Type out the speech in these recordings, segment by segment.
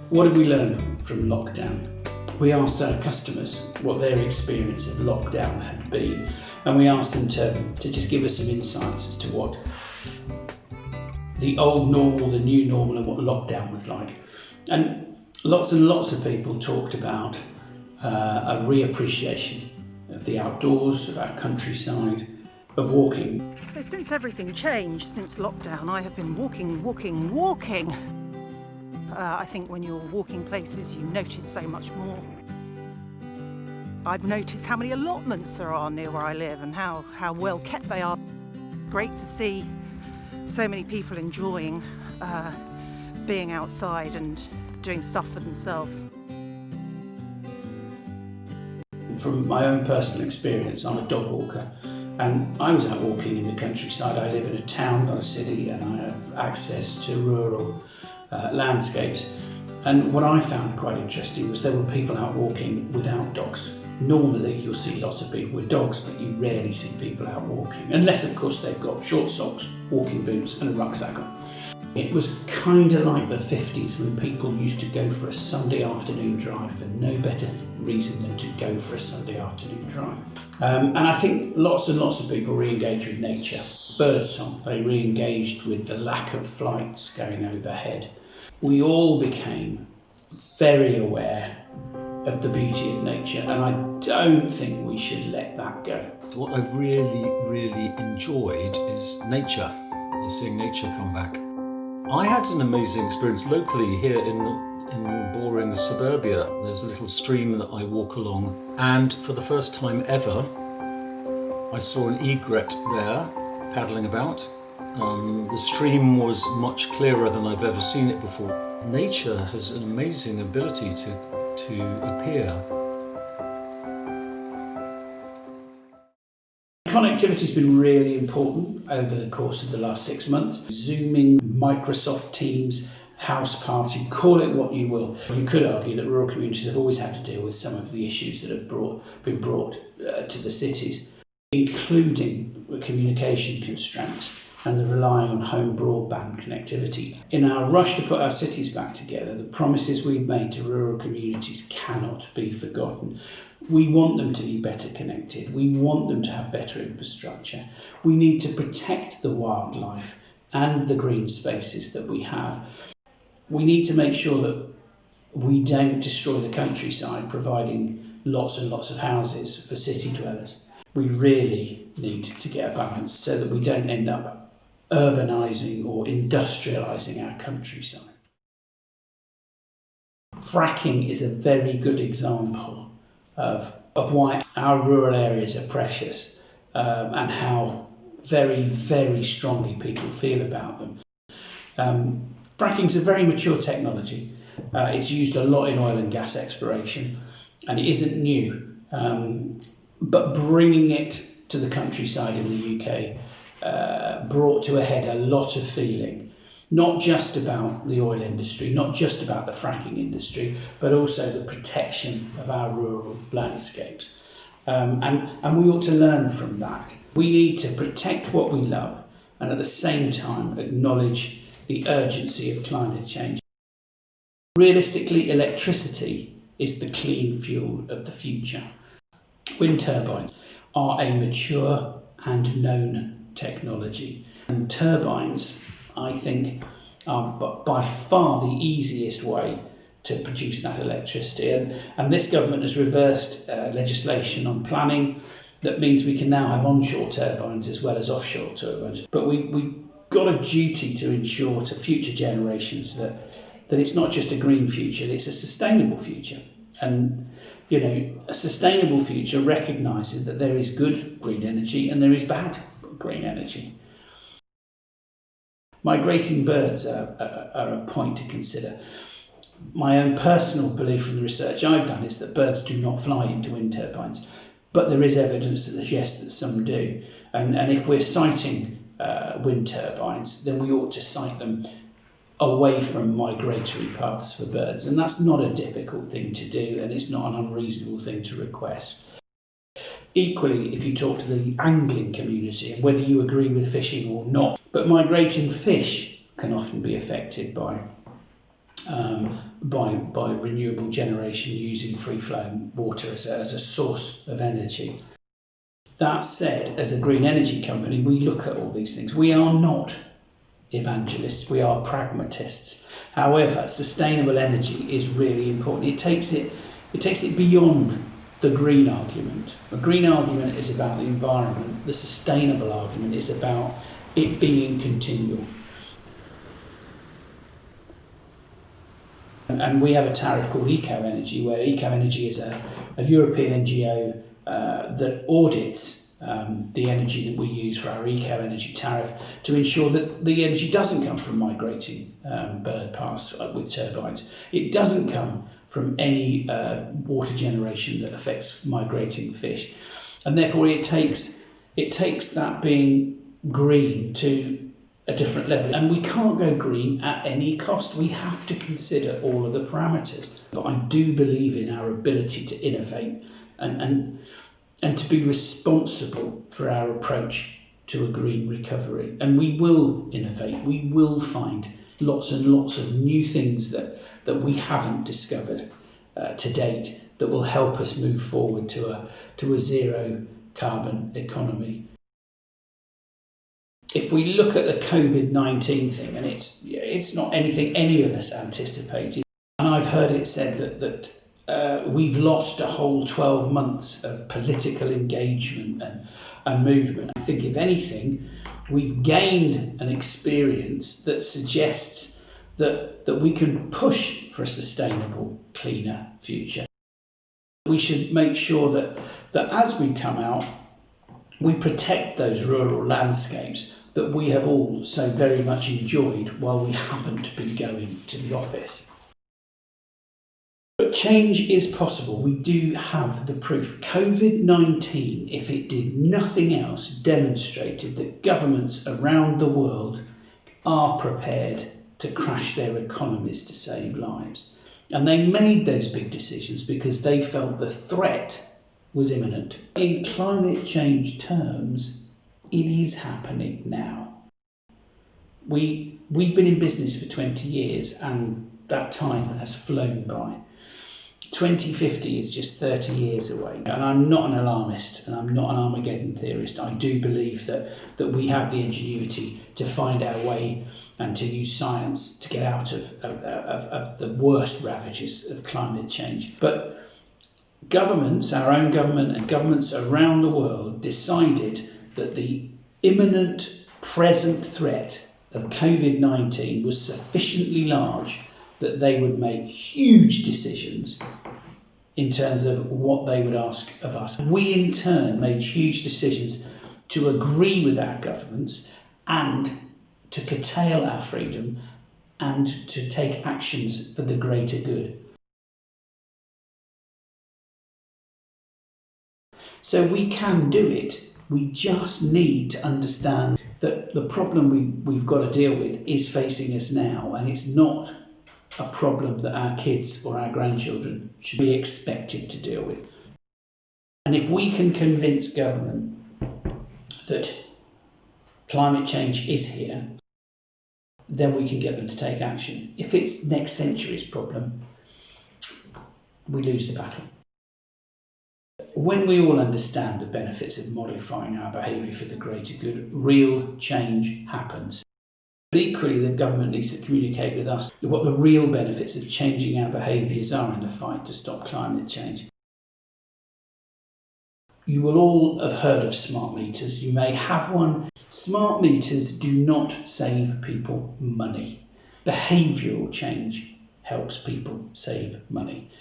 What did we learn from lockdown? We asked our customers what their experience of lockdown had been, and we asked them to just give us some insights as to what the old normal, the new normal, and what lockdown was like. And lots of people talked about a reappreciation of the outdoors, of our countryside, of walking. So since everything changed, since lockdown, I have been walking. I think when you're walking places, you notice so much more. I've noticed how many allotments there are near where I live and how well kept they are. Great to see so many people enjoying being outside and doing stuff for themselves. From my own personal experience, I'm a dog walker, and I was out walking in the countryside. I live in a town, not a city, and I have access to rural landscapes. And what I found quite interesting was there were people out walking without dogs. Normally you'll see lots of people with dogs, but you rarely see people out walking, unless of course they've got short socks, walking boots and a rucksack on. It was kind of like the 50s when people used to go for a Sunday afternoon drive for no better reason than to go for a Sunday afternoon drive. And I think lots and lots of people re-engaged with nature. Birdsong, they re-engaged with the lack of flights going overhead. We all became very aware of the beauty of nature, and I don't think we should let that go. What I've really enjoyed is nature, is seeing nature come back. I had an amazing experience locally here in boring suburbia. There's a little stream that I walk along, and for the first time ever, I saw an egret there paddling about. The stream was much clearer than I've ever seen it before. Nature has an amazing ability to appear. Connectivity has been really important over the course of the last 6 months. Zooming, Microsoft Teams, house party, call it what you will. You could argue that rural communities have always had to deal with some of the issues that have been brought to the cities, including the communication constraints and the relying on home broadband connectivity. In our rush to put our cities back together, the promises we've made to rural communities cannot be forgotten. We want them to be better connected. We want them to have better infrastructure. We need to protect the wildlife and the green spaces that we have. We need to make sure that we don't destroy the countryside, providing lots and lots of houses for city dwellers. We really need to get a balance so that we don't end up urbanising or industrialising our countryside. Fracking is a very good example of why our rural areas are precious and how very, very strongly people feel about them. Fracking is a very mature technology. It's used a lot in oil and gas exploration, and it isn't new. But bringing it to the countryside in the UK brought to a head a lot of feeling, not just about the oil industry, not just about the fracking industry, but also the protection of our rural landscapes. And we ought to learn from that. We need to protect what we love and at the same time acknowledge the urgency of climate change. Realistically, electricity is the clean fuel of the future. Wind turbines are a mature and known technology. And turbines, I think, are by far the easiest way to produce that electricity. And this government has reversed legislation on planning that means we can now have onshore turbines as well as offshore turbines. But we've got a duty to ensure to future generations that it's not just a green future, it's a sustainable future. And you know, a sustainable future recognises that there is good green energy and there is bad green energy. Migrating birds are a point to consider. My own personal belief from the research I've done is that birds do not fly into wind turbines, but there is evidence that suggests that some do. And if we're siting wind turbines, then we ought to site them away from migratory paths for birds. And that's not a difficult thing to do, and it's not an unreasonable thing to request. Equally, if you talk to the angling community, and whether you agree with fishing or not, but migrating fish can often be affected by by renewable generation using free-flowing water as a source of energy. That said, as a green energy company, we look at all these things. We are not evangelists, we are pragmatists. However, sustainable energy is really important. It takes it beyond the green argument. The green argument is about the environment. The sustainable argument is about it being continual. And we have a tariff called Eco Energy, where Eco Energy is a European NGO that audits the energy that we use for our Eco Energy tariff to ensure that the energy doesn't come from migrating bird parts with turbines. It doesn't come from any water generation that affects migrating fish. And therefore it takes that being green to a different level. And we can't go green at any cost. We have to consider all of the parameters. But I do believe in our ability to innovate and to be responsible for our approach to a green recovery. And we will innovate. We will find lots and lots of new things that we haven't discovered to date that will help us move forward to a zero carbon economy. If we look at the COVID-19 thing, and it's not anything any of us anticipated, and I've heard it said that we've lost a whole 12 months of political engagement and movement. I think if anything, we've gained an experience that suggests that we can push for a sustainable, cleaner future. We should make sure that as we come out, we protect those rural landscapes that we have all so very much enjoyed while we haven't been going to the office. But change is possible. We do have the proof. COVID-19, if it did nothing else, demonstrated that governments around the world are prepared to crash their economies to save lives. And they made those big decisions because they felt the threat was imminent. In climate change terms, it is happening now. We've been in business for 20 years and that time has flown by. 2050 is just 30 years away. And I'm not an alarmist and I'm not an Armageddon theorist. I do believe that we have the ingenuity to find our way and to use science to get out of the worst ravages of climate change. But governments, our own government and governments around the world decided that the imminent present threat of COVID-19 was sufficiently large that they would make huge decisions in terms of what they would ask of us. We in turn made huge decisions to agree with our governments and to curtail our freedom and to take actions for the greater good. So we can do it. We just need to understand that the problem we've got to deal with is facing us now, and it's not a problem that our kids or our grandchildren should be expected to deal with. And if we can convince government that climate change is here, then we can get them to take action. If it's next century's problem, we lose the battle. When we all understand the benefits of modifying our behaviour for the greater good, real change happens. But equally, the government needs to communicate with us what the real benefits of changing our behaviours are in the fight to stop climate change. You will all have heard of smart meters. You may have one. Smart meters do not save people money. Behavioural change helps people save money.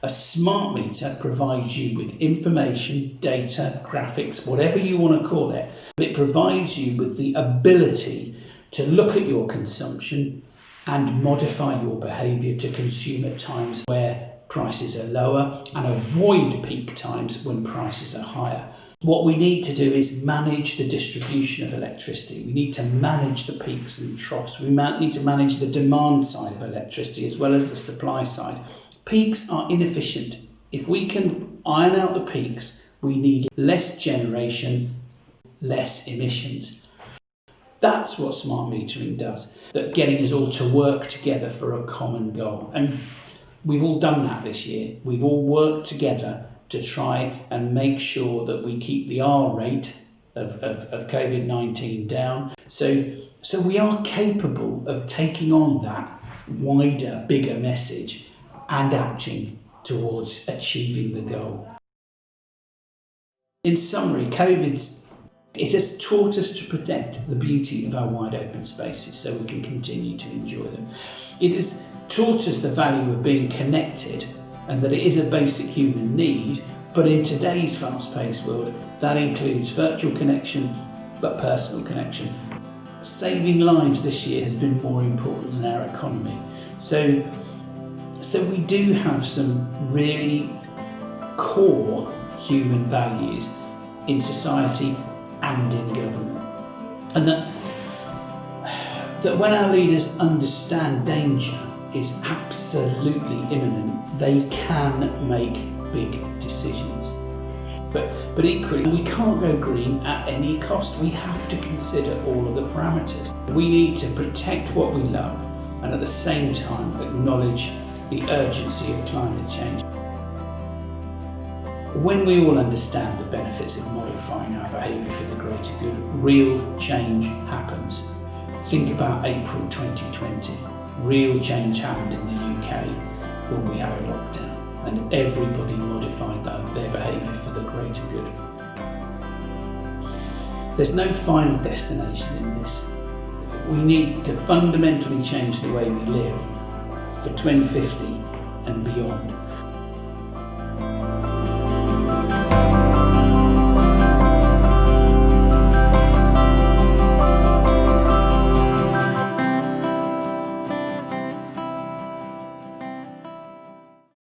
A smart meter provides you with information, data, graphics, whatever you want to call it. It provides you with the ability to look at your consumption and modify your behaviour to consume at times where prices are lower and avoid peak times when prices are higher. What we need to do is manage the distribution of electricity. We need to manage the peaks and troughs. We need to manage the demand side of electricity as well as the supply side. Peaks are inefficient. If we can iron out the peaks, we need less generation, less emissions. That's what smart metering does, that getting us all to work together for a common goal. And we've all done that this year. We've all worked together to try and make sure that we keep the R rate of COVID-19 down. So we are capable of taking on that wider, bigger message and acting towards achieving the goal. In summary, it has taught us to protect the beauty of our wide open spaces so we can continue to enjoy them. It has taught us the value of being connected and that it is a basic human need, but in today's fast-paced world, that includes virtual connection, but personal connection. Saving lives this year has been more important than our economy. So we do have some really core human values in society and in government. And that when our leaders understand danger is absolutely imminent, they can make big decisions. But equally, we can't go green at any cost. We have to consider all of the parameters. We need to protect what we love and at the same time acknowledge the urgency of climate change. When we all understand the benefits of modifying our behaviour for the greater good, real change happens. Think about April 2020. Real change happened in the UK when we had a lockdown and everybody modified their behaviour for the greater good. There's no final destination in this. We need to fundamentally change the way we live for 2050 and beyond.